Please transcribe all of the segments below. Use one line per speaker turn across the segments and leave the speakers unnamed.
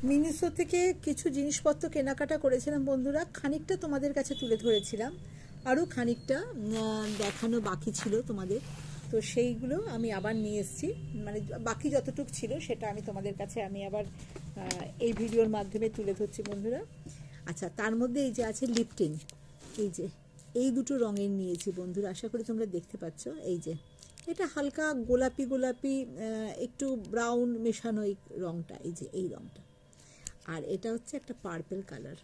Miniso থেকে কিছু জিনিসপত্র কেনাকাটা করেছিলাম বন্ধুরা, খানিকটা তোমাদের কাছে তুলে ধরেছিলাম, আরও খানিকটা দেখানো বাকি ছিল তোমাদের। তো সেইগুলো আমি আবার নিয়ে এসেছি, মানে বাকি যতটুকু ছিল সেটা আমি তোমাদের কাছে আমি আবার এই ভিডিওর মাধ্যমে তুলে ধরছি বন্ধুরা। আচ্ছা, তার মধ্যে এই যে আছে লিপটিন, এই যে এই দুটো রঙের নিয়েছি বন্ধুরা, আশা করি তোমরা দেখতে পাচ্ছ। এই যে এটা হালকা গোলাপি গোলাপি একটু ব্রাউন মেশানো এই রঙটা, এই যে এই রঙটা। আর এটা হচ্ছে একটা পার্পল কালারের।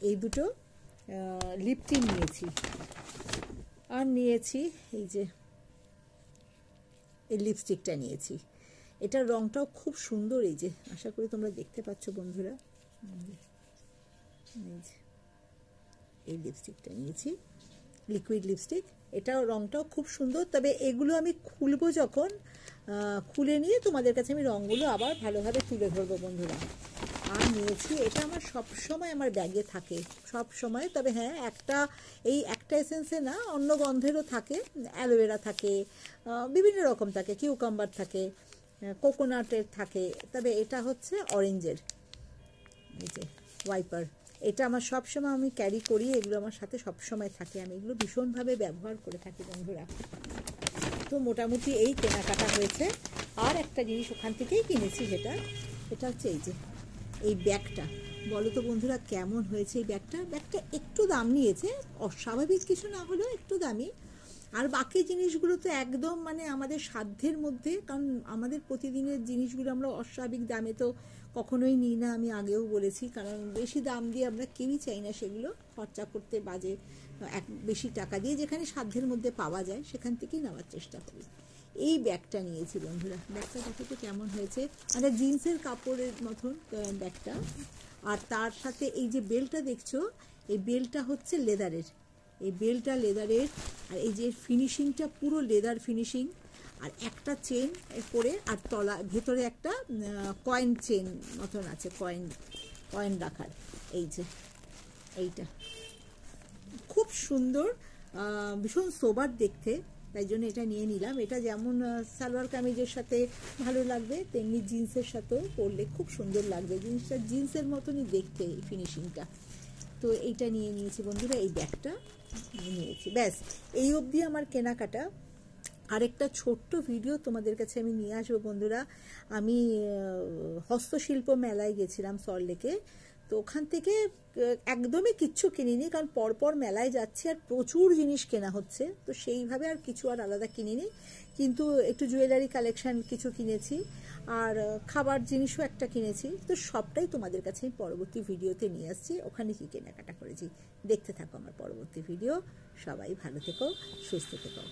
এই দুটো লিপটিন নিয়েছি। আর নিয়েছি এই যে এই লিপস্টিকটা নিয়েছি, এটার রঙটাও খুব সুন্দর। এই যে আশা করি তোমরা দেখতে পাচ্ছ বন্ধুরা, এই লিপস্টিকটা নিয়েছি, লিকুইড লিপস্টিক। এটাও রঙটাও খুব সুন্দর, তবে এগুলো আমি খুলবো যখন, খুলে নিয়ে তোমাদের কাছে আমি রঙগুলো আবার ভালোভাবে তুলে ধরবো বন্ধুরা। আর নিয়েছি, এটা আমার সব সময় আমার ব্যাগে থাকে সব সময়, তবে হ্যাঁ এই একটা এসেন্সে না, অন্য গন্ধেরও থাকে, অ্যালোভেরা থাকে, বিভিন্ন রকম থাকে, কিউকাম্বার থাকে, কোকোনাটের থাকে, তবে এটা হচ্ছে অরেঞ্জের। এই যে ওয়াইপার, এটা আমার সব সময় আমি ক্যারি করি, এগুলো আমার সাথে সব সময় থাকে, আমি এগুলো ভীষণভাবে ব্যবহার করে থাকি বন্ধুরা। তো মোটামুটি এই কেনাকাটা হয়েছে। আর একটা জিনিস ওখান থেকেই কিনেছি, এটা হচ্ছে এই যে এই ব্যাগটা। বলো তো বন্ধুরা কেমন হয়েছে এই ব্যাগটা? ব্যাগটা একটু দাম নিয়েছে, অস্বাভাবিক কিছু না হলেও একটু দামি। আর বাকি জিনিসগুলো তো একদম মানে আমাদের সাধ্যের মধ্যে, কারণ আমাদের প্রতিদিনের জিনিসগুলো আমরা অস্বাভাবিক দামে তো কখনোই নিই না, আমি আগেও বলেছি, কারণ বেশি দাম দিয়ে আমরা কেউই চাই না সেগুলো খরচা করতে, বাজে বেশি টাকা দিয়ে যেখানে সাধ্যের মধ্যে পাওয়া যায় সেখান থেকেই নেওয়ার চেষ্টা করি। এই ব্যাগটা নিয়েছি বন্ধুরা, ব্যাগটা দেখো তো কেমন হয়েছে, মানে জিন্সের কাপড়ের মতন ব্যাগটা। আর তার সাথে এই যে বেল্টটা দেখছো, এই বেল্টটা হচ্ছে লেদারের, এই বেল্টটা লেদারের, আর এই যে ফিনিশিংটা পুরো লেদার ফিনিশিং। আর একটা চেন পরে, আর তলা ভেতরে একটা কয়েন চেন মতন আছে, কয়েন রাখার। এই যে এইটা খুব সুন্দর, ভীষণ সোবার দেখতে, তাই জন্য এটা নিয়ে নিলাম। এটা যেমন সালোয়ার কামিজের সাথে ভালো লাগবে, তেমনি জিন্সের সাথেও পরলে খুব সুন্দর লাগবে, জিনিসটা জিন্সের মতনই দেখতে এই ফিনিশিংটা। তো এইটা নিয়ে নিয়েছি বন্ধুরা, এই ব্যাগটা নিয়েছি। ব্যাস এই অবধি আমার কেনাকাটা। আরেকটা ছোট্ট ভিডিও তোমাদের কাছে আমি নিয়ে আসবো বন্ধুরা। আমি হস্তশিল্প মেলায় গেছিলাম সল্টলেকে, তো ওখান থেকে একদমই কিচ্ছু কিনিনি, কারণ পরপর মেলায় যাচ্ছি আর প্রচুর জিনিস কেনা হচ্ছে, তো সেইভাবে আর কিছু আর আলাদা কিনিনি। কিন্তু একটু জুয়েলারি কালেকশন কিছু কিনেছি, আর খাবার জিনিসও একটা কিনেছি। তো সবটাই তোমাদের কাছে আমি পরবর্তী ভিডিওতে নিয়ে আসছি, ওখানে কি কেনাকাটা করেছি দেখতে থাকো আমার পরবর্তী ভিডিও। সবাই ভালো থেকো, সুস্থ থেকো।